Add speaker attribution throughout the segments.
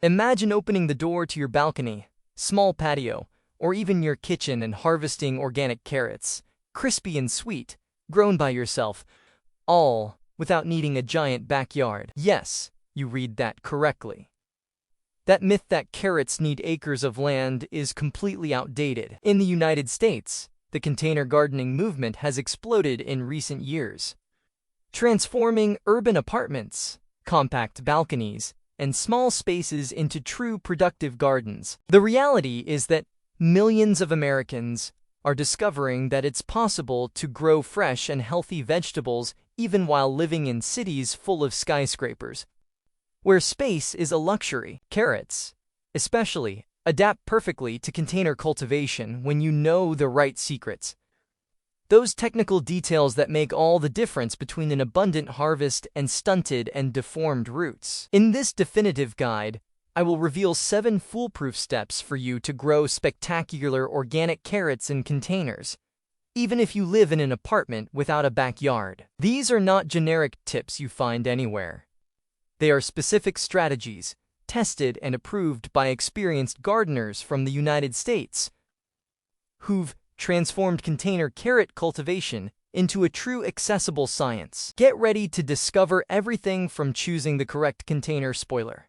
Speaker 1: Imagine opening the door to your balcony, small patio, or even your kitchen and harvesting organic carrots, crispy and sweet, grown by yourself, all without needing a giant backyard. Yes, you read that correctly. That myth that carrots need acres of land is completely outdated. In the United States, the container gardening movement has exploded in recent years, transforming urban apartments, compact balconies, and small spaces into true productive gardens. The reality is that millions of Americans are discovering that it's possible to grow fresh and healthy vegetables even while living in cities full of skyscrapers, where space is a luxury. Carrots, especially, adapt perfectly to container cultivation when you know the right secrets. Those technical details that make all the difference between an abundant harvest and stunted and deformed roots. In this definitive guide, I will reveal 7 foolproof steps for you to grow spectacular organic carrots in containers, even if you live in an apartment without a backyard. These are not generic tips you find anywhere. They are specific strategies, tested and approved by experienced gardeners from the United States, who've transformed container carrot cultivation into a true accessible science. Get ready to discover everything from choosing the correct container spoiler.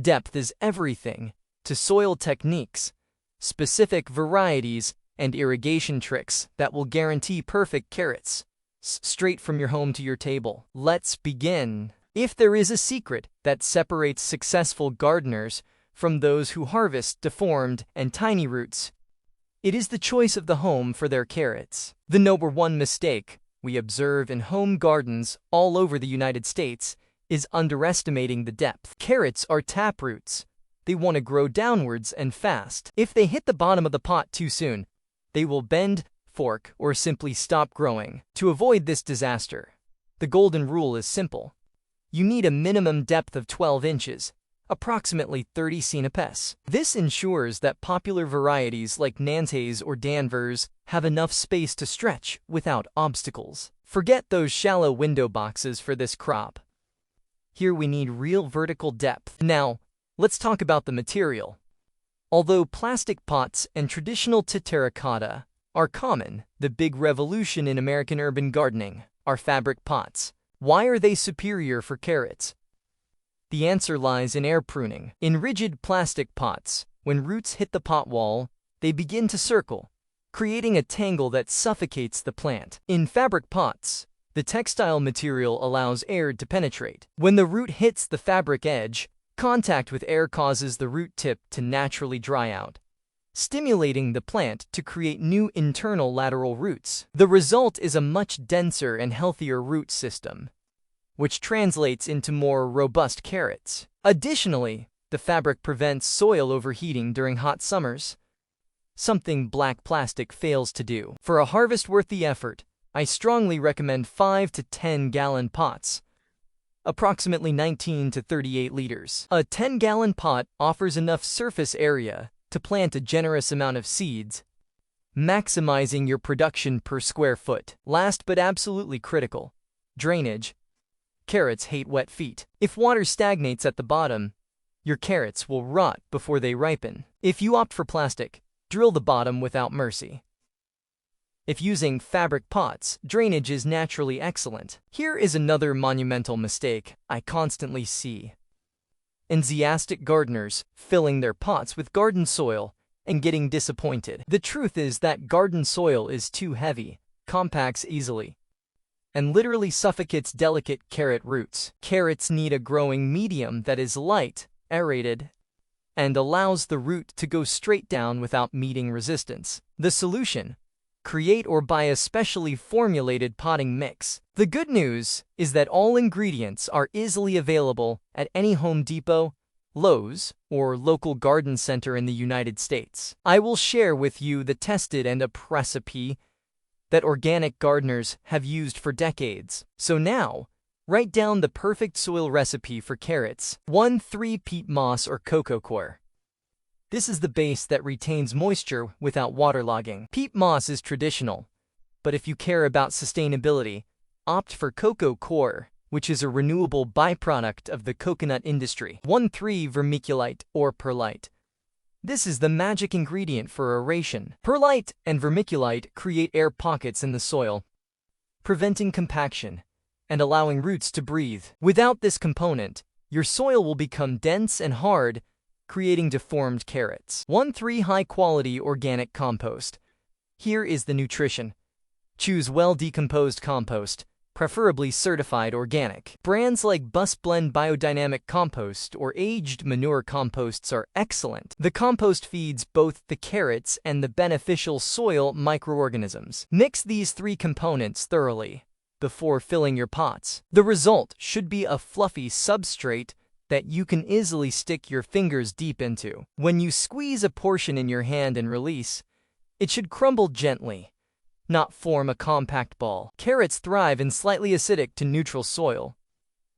Speaker 1: Depth is everything, to soil techniques, specific varieties, and irrigation tricks that will guarantee perfect carrots, straight from your home to your table. Let's begin. If there is a secret that separates successful gardeners from those who harvest deformed and tiny roots, it is the choice of the home for their carrots. The number one mistake we observe in home gardens all over the United States is underestimating the depth. Carrots are taproots. They want to grow downwards and fast. If they hit the bottom of the pot too soon, they will bend, fork, or simply stop growing. To avoid this disaster, the golden rule is simple. You need a minimum depth of 12 inches, approximately 30 centimeters. This ensures that popular varieties like Nantes or Danvers have enough space to stretch without obstacles. Forget those shallow window boxes for this crop. Here we need real vertical depth. Now, let's talk about the material. Although plastic pots and traditional terracotta are common, the big revolution in American urban gardening are fabric pots. Why are they superior for carrots? The answer lies in air pruning. In rigid plastic pots, when roots hit the pot wall, they begin to circle, creating a tangle that suffocates the plant. In fabric pots, the textile material allows air to penetrate. When the root hits the fabric edge, contact with air causes the root tip to naturally dry out, stimulating the plant to create new internal lateral roots. The result is a much denser and healthier root system, which translates into more robust carrots. Additionally, the fabric prevents soil overheating during hot summers, something black plastic fails to do. For a harvest worth the effort, I strongly recommend 5 to 10-gallon pots, approximately 19 to 38 liters. A 10-gallon pot offers enough surface area to plant a generous amount of seeds, maximizing your production per square foot. Last but absolutely critical, drainage. Carrots hate wet feet. If water stagnates at the bottom, your carrots will rot before they ripen. If you opt for plastic, drill the bottom without mercy. If using fabric pots, drainage is naturally excellent. Here is another monumental mistake I constantly see. Enthusiastic gardeners filling their pots with garden soil and getting disappointed. The truth is that garden soil is too heavy, compacts easily, and literally suffocates delicate carrot roots. Carrots need a growing medium that is light, aerated, and allows the root to go straight down without meeting resistance. The solution: create or buy a specially formulated potting mix. The good news is that all ingredients are easily available at any Home Depot, Lowe's, or local garden center in the United States. I will share with you the tested and approved recipe that organic gardeners have used for decades. So now, write down the perfect soil recipe for carrots. 1. 3 peat moss or cocoa coir. This is the base that retains moisture without waterlogging. Peat moss is traditional, but if you care about sustainability, opt for cocoa coir. which is a renewable byproduct of the coconut industry. 1.3 Vermiculite or perlite. This is the magic ingredient for aeration. Perlite and vermiculite create air pockets in the soil, preventing compaction and allowing roots to breathe. Without this component, your soil will become dense and hard, creating deformed carrots. 1.3 High-quality organic compost. Here is the nutrition. Choose well-decomposed compost, preferably certified organic. Brands like Bus Blend Biodynamic Compost or Aged Manure Composts are excellent. The compost feeds both the carrots and the beneficial soil microorganisms. Mix these three components thoroughly before filling your pots. The result should be a fluffy substrate that you can easily stick your fingers deep into. When you squeeze a portion in your hand and release, it should crumble gently, not form a compact ball. Carrots thrive in slightly acidic to neutral soil,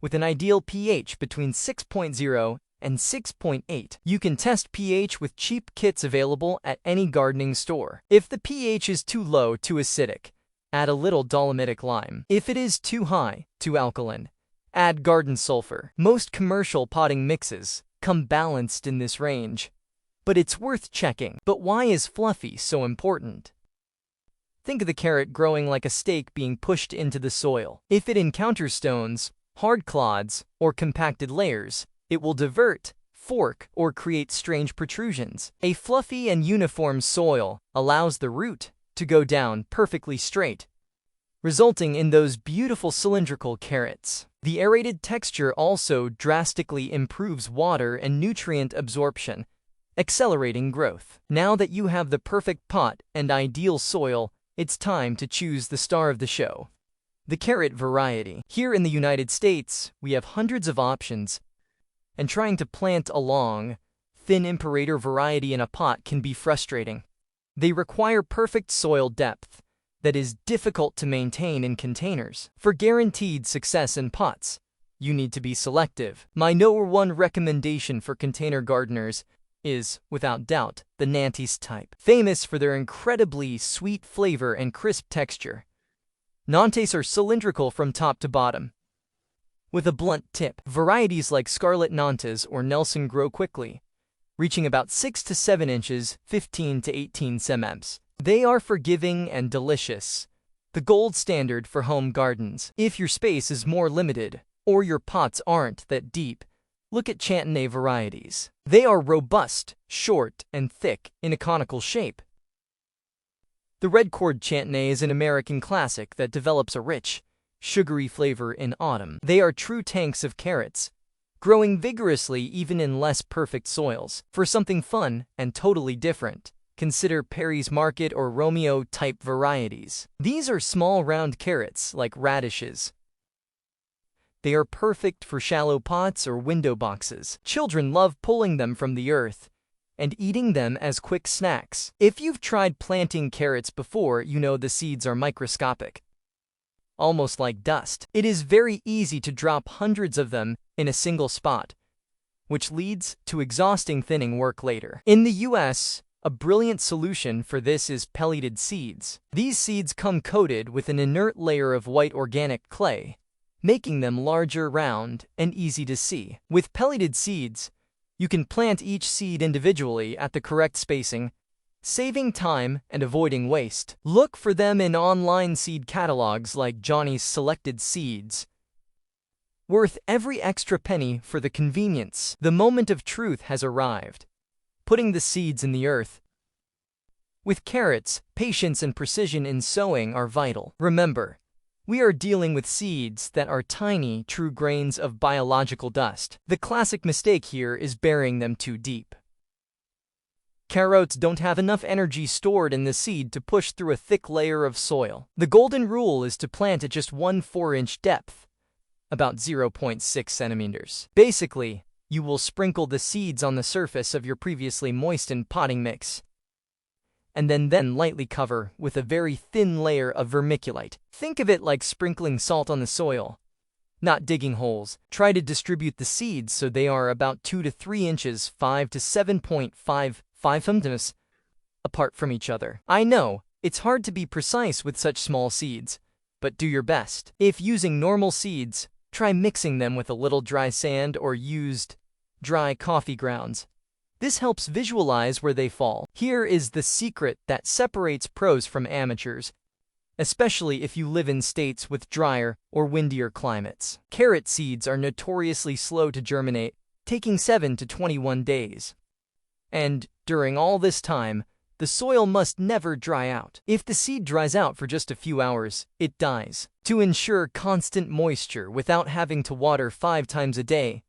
Speaker 1: with an ideal pH between 6.0 and 6.8. You can test pH with cheap kits available at any gardening store. If the pH is too low to acidic, add a little dolomitic lime. If it is too high to alkaline, add garden sulfur. Most commercial potting mixes come balanced in this range, but it's worth checking. But why is fluffy so important? Think of the carrot growing like a stake being pushed into the soil. If it encounters stones, hard clods, or compacted layers, it will divert, fork, or create strange protrusions. A fluffy and uniform soil allows the root to go down perfectly straight, resulting in those beautiful cylindrical carrots. The aerated texture also drastically improves water and nutrient absorption, accelerating growth. Now that you have the perfect pot and ideal soil, it's time to choose the star of the show, the carrot variety. Here in the United States, we have hundreds of options, and trying to plant a long, thin imperator variety in a pot can be frustrating. They require perfect soil depth that is difficult to maintain in containers. For guaranteed success in pots, you need to be selective. My #1 recommendation for container gardeners is, without doubt, the Nantes type. Famous for their incredibly sweet flavor and crisp texture, Nantes are cylindrical from top to bottom, with a blunt tip. Varieties like Scarlet Nantes or Nelson grow quickly, reaching about 6 to 7 inches, 15 to 18 cms. They are forgiving and delicious, the gold standard for home gardens. If your space is more limited, or your pots aren't that deep, look at Chantenay varieties. They are robust, short, and thick in a conical shape. The red-cord Chantenay is an American classic that develops a rich, sugary flavor in autumn. They are true tanks of carrots, growing vigorously even in less perfect soils. For something fun and totally different, consider Perry's Market or Romeo-type varieties. These are small round carrots like radishes. They are perfect for shallow pots or window boxes. Children love pulling them from the earth and eating them as quick snacks. If you've tried planting carrots before, you know the seeds are microscopic, almost like dust. It is very easy to drop hundreds of them in a single spot, which leads to exhausting thinning work later. In the US, a brilliant solution for this is pelleted seeds. These seeds come coated with an inert layer of white organic clay, making them larger, round, and easy to see. With pelleted seeds, you can plant each seed individually at the correct spacing, saving time and avoiding waste. Look for them in online seed catalogs like Johnny's Selected Seeds. Worth every extra penny for the convenience. The moment of truth has arrived, putting the seeds in the earth. With carrots, patience and precision in sowing are vital. Remember, we are dealing with seeds that are tiny, true grains of biological dust. The classic mistake here is burying them too deep. Carrots don't have enough energy stored in the seed to push through a thick layer of soil. The golden rule is to plant at just 1 4-inch depth, about 0.6 centimeters. Basically, you will sprinkle the seeds on the surface of your previously moistened potting mix, and then lightly cover with a very thin layer of vermiculite. Think of it like sprinkling salt on the soil, not digging holes. Try to distribute the seeds so they are about 2 to 3 inches, 5 to 7.5 centimeters apart from each other. I know, it's hard to be precise with such small seeds, but do your best. If using normal seeds, Try mixing them with a little dry sand or used dry coffee grounds. This helps visualize where they fall. Here is the secret that separates pros from amateurs, especially if you live in states with drier or windier climates. Carrot seeds are notoriously slow to germinate, taking 7 to 21 days. And during all this time, the soil must never dry out. If the seed dries out for just a few hours, it dies. To ensure constant moisture without having to water 5 times a day,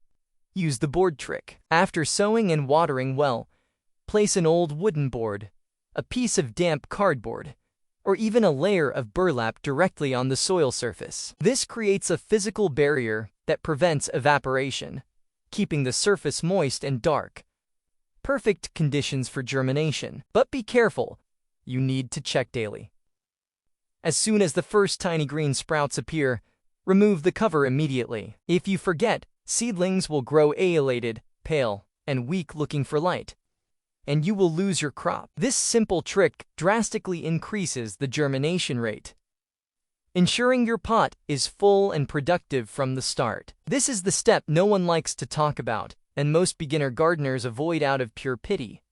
Speaker 1: use the board trick. After sowing and watering well, place an old wooden board, a piece of damp cardboard, or even a layer of burlap directly on the soil surface. This creates a physical barrier that prevents evaporation, keeping the surface moist and dark. Perfect conditions for germination. But be careful, you need to check daily. As soon as the first tiny green sprouts appear, remove the cover immediately. If you forget, seedlings will grow aelated, pale, and weak looking for light, and you will lose your crop. This simple trick drastically increases the germination rate, ensuring your pot is full and productive from the start. This is the step no one likes to talk about, and most beginner gardeners avoid out of pure pity: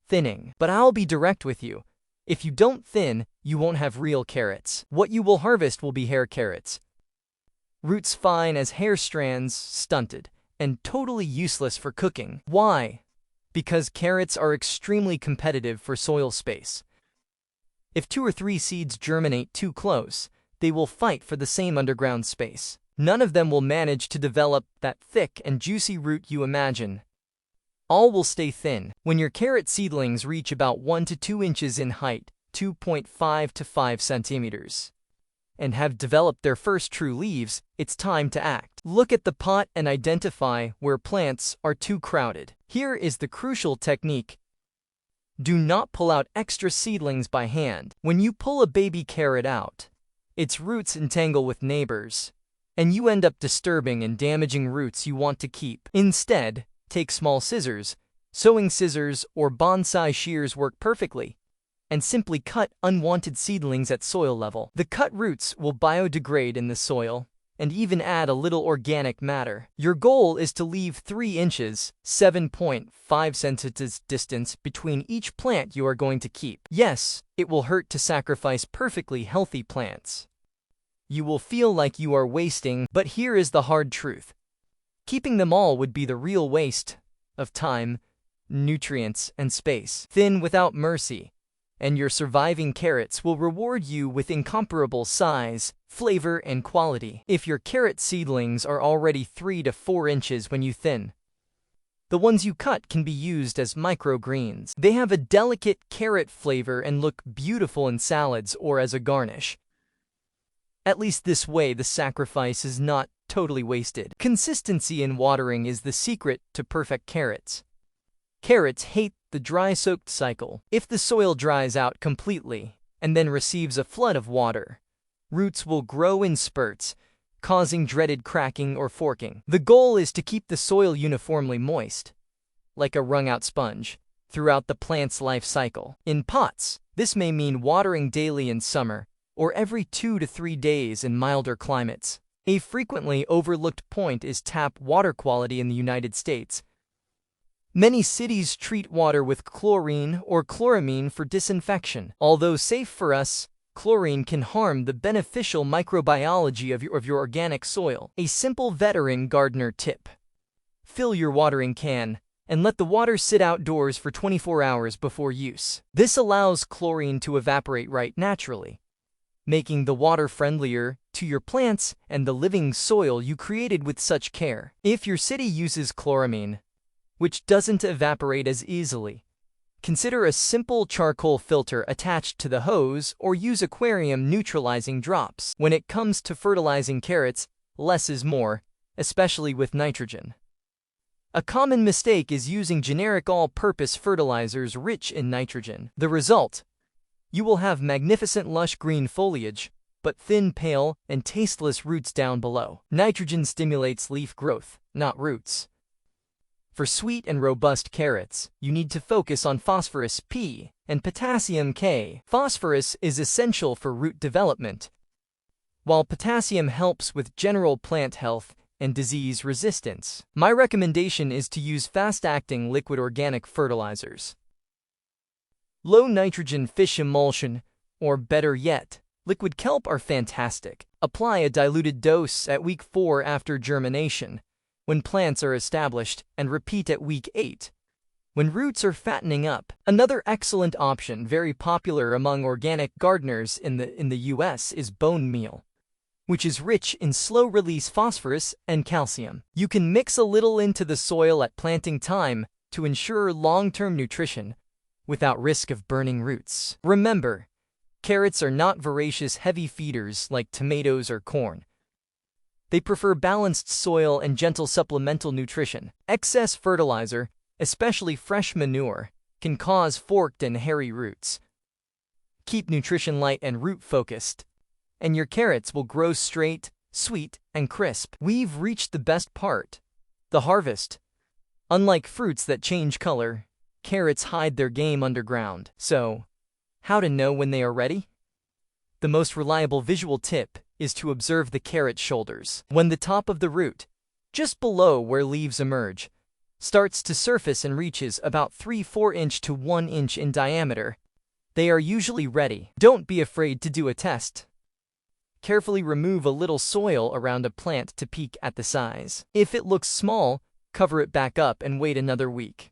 Speaker 1: thinning. But I'll be direct with you. If you don't thin, you won't have real carrots. What you will harvest will be hair carrots. Roots fine as hair strands, stunted, and totally useless for cooking. Why? Because carrots are extremely competitive for soil space. If 2 or 3 seeds germinate too close, they will fight for the same underground space. None of them will manage to develop that thick and juicy root you imagine. All will stay thin. When your carrot seedlings reach about 1 to 2 inches in height, 2.5 to 5 centimeters, and have developed their first true leaves, it's time to act. Look at the pot and identify where plants are too crowded. Here is the crucial technique. Do not pull out extra seedlings by hand. When you pull a baby carrot out, its roots entangle with neighbors, and you end up disturbing and damaging roots you want to keep. Instead, take small scissors, sewing scissors or bonsai shears work perfectly, and simply cut unwanted seedlings at soil level. The cut roots will biodegrade in the soil and even add a little organic matter. Your goal is to leave 3 inches, 7.5 centimeters distance between each plant you are going to keep. Yes, it will hurt to sacrifice perfectly healthy plants. You will feel like you are wasting, but here is the hard truth. Keeping them all would be the real waste of time, nutrients, and space. Thin without mercy, and your surviving carrots will reward you with incomparable size, flavor, and quality. If your carrot seedlings are already 3 to 4 inches when you thin, the ones you cut can be used as microgreens. They have a delicate carrot flavor and look beautiful in salads or as a garnish. At least this way the sacrifice is not totally wasted. Consistency in watering is the secret to perfect carrots. Carrots hate the dry-soaked cycle. If the soil dries out completely and then receives a flood of water, roots will grow in spurts, causing dreaded cracking or forking. The goal is to keep the soil uniformly moist, like a wrung-out sponge, throughout the plant's life cycle. In pots, this may mean watering daily in summer, or every 2 to 3 days in milder climates. A frequently overlooked point is tap water quality in the United States. Many cities treat water with chlorine or chloramine for disinfection. Although safe for us, chlorine can harm the beneficial microbiology of your organic soil. A simple veteran gardener tip: fill your watering can and let the water sit outdoors for 24 hours before use. This allows chlorine to evaporate right naturally, making the water friendlier to your plants and the living soil you created with such care. If your city uses chloramine, which doesn't evaporate as easily, consider a simple charcoal filter attached to the hose or use aquarium neutralizing drops. When it comes to fertilizing carrots, less is more, especially with nitrogen. A common mistake is using generic all-purpose fertilizers rich in nitrogen. The result: you will have magnificent lush green foliage, but thin, pale, and tasteless roots down below. Nitrogen stimulates leaf growth, not roots. For sweet and robust carrots, you need to focus on phosphorus P and potassium K. Phosphorus is essential for root development, while potassium helps with general plant health and disease resistance. My recommendation is to use fast-acting liquid organic fertilizers. Low nitrogen fish emulsion, or better yet, liquid kelp are fantastic. Apply a diluted dose at week 4 after germination, when plants are established, and repeat at week 8, when roots are fattening up. Another excellent option, very popular among organic gardeners in the US, is bone meal, which is rich in slow-release phosphorus and calcium. You can mix a little into the soil at planting time to ensure long-term nutrition without risk of burning roots. Remember, carrots are not voracious heavy feeders like tomatoes or corn. They prefer balanced soil and gentle supplemental nutrition. Excess fertilizer, especially fresh manure, can cause forked and hairy roots. Keep nutrition light and root-focused, and your carrots will grow straight, sweet, and crisp. We've reached the best part, the harvest. Unlike fruits that change color, carrots hide their game underground. So, how to know when they are ready? The most reliable visual tip is to observe the carrot shoulders. When the top of the root, just below where leaves emerge, starts to surface and reaches about 3/4 inch to 1 inch in diameter, they are usually ready. Don't be afraid to do a test. Carefully remove a little soil around a plant to peek at the size. If it looks small, cover it back up and wait another week.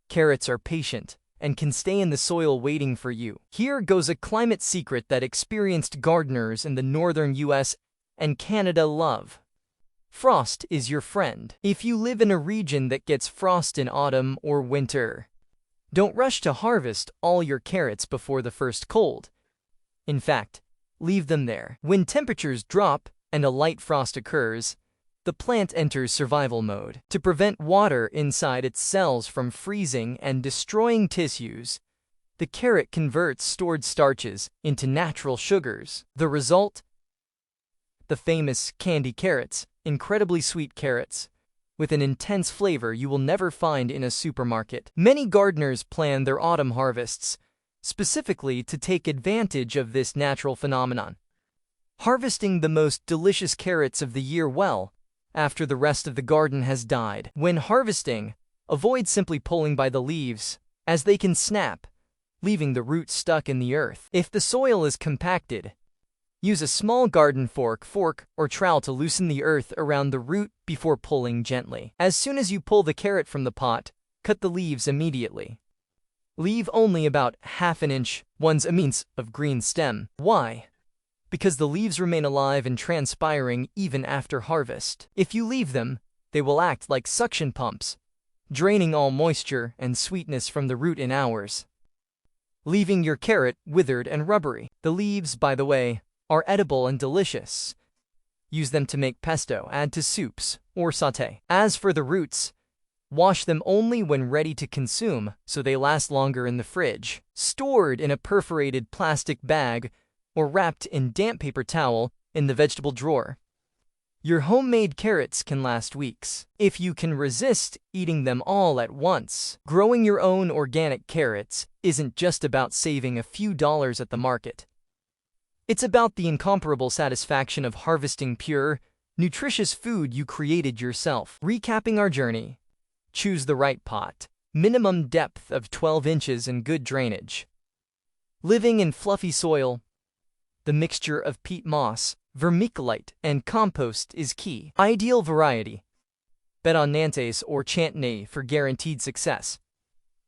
Speaker 1: Carrots are patient and can stay in the soil waiting for you. Here goes a climate secret that experienced gardeners in the northern US and Canada love. Frost is your friend. If you live in a region that gets frost in autumn or winter, don't rush to harvest all your carrots before the first cold. In fact, leave them there. When temperatures drop and a light frost occurs, the plant enters survival mode. To prevent water inside its cells from freezing and destroying tissues, the carrot converts stored starches into natural sugars. The result? The famous candy carrots, incredibly sweet carrots, with an intense flavor you will never find in a supermarket. Many gardeners plan their autumn harvests specifically to take advantage of this natural phenomenon, harvesting the most delicious carrots of the year well after the rest of the garden has died. When harvesting, avoid simply pulling by the leaves, as they can snap, leaving the roots stuck in the earth. If the soil is compacted, use a small garden fork, or trowel to loosen the earth around the root before pulling gently. As soon as you pull the carrot from the pot, cut the leaves immediately. Leave only about 1/2 inch of green stem. Why? Because the leaves remain alive and transpiring even after harvest. If you leave them, they will act like suction pumps, draining all moisture and sweetness from the root in hours, leaving your carrot withered and rubbery. The leaves, by the way, are edible and delicious. Use them to make pesto, add to soups, or sauté. As for the roots, wash them only when ready to consume so they last longer in the fridge. Stored in a perforated plastic bag or wrapped in damp paper towel in the vegetable drawer, your homemade carrots can last weeks. If you can resist eating them all at once, growing your own organic carrots isn't just about saving a few dollars at the market. It's about the incomparable satisfaction of harvesting pure, nutritious food you created yourself. Recapping our journey: choose the right pot, minimum depth of 12 inches and good drainage. Living in fluffy soil, the mixture of peat moss, vermiculite, and compost is key. Ideal variety: bet on Nantes or Chantenay for guaranteed success.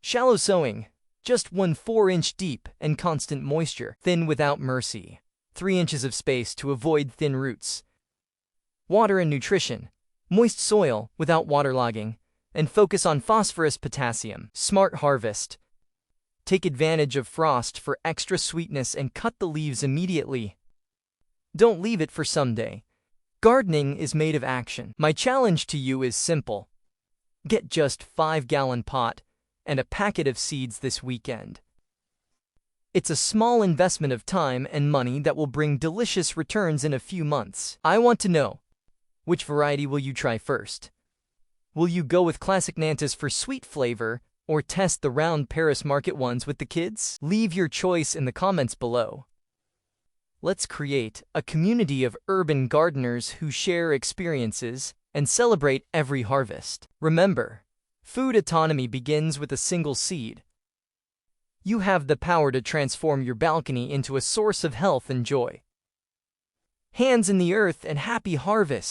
Speaker 1: Shallow sowing: just 1 4-inch deep and constant moisture. Thin without mercy: 3 inches of space to avoid thin roots. Water and nutrition: moist soil without waterlogging, and focus on phosphorus potassium. Smart harvest: take advantage of frost for extra sweetness and cut the leaves immediately. Don't leave it for someday. Gardening is made of action. My challenge to you is simple: get just 5-gallon pot and a packet of seeds this weekend. It's a small investment of time and money that will bring delicious returns in a few months. I want to know, which variety will you try first? Will you go with classic Nantes for sweet flavor, or test the round Paris market ones with the kids? Leave your choice in the comments below. Let's create a community of urban gardeners who share experiences and celebrate every harvest. Remember, food autonomy begins with a single seed. You have the power to transform your balcony into a source of health and joy. Hands in the earth and happy harvest!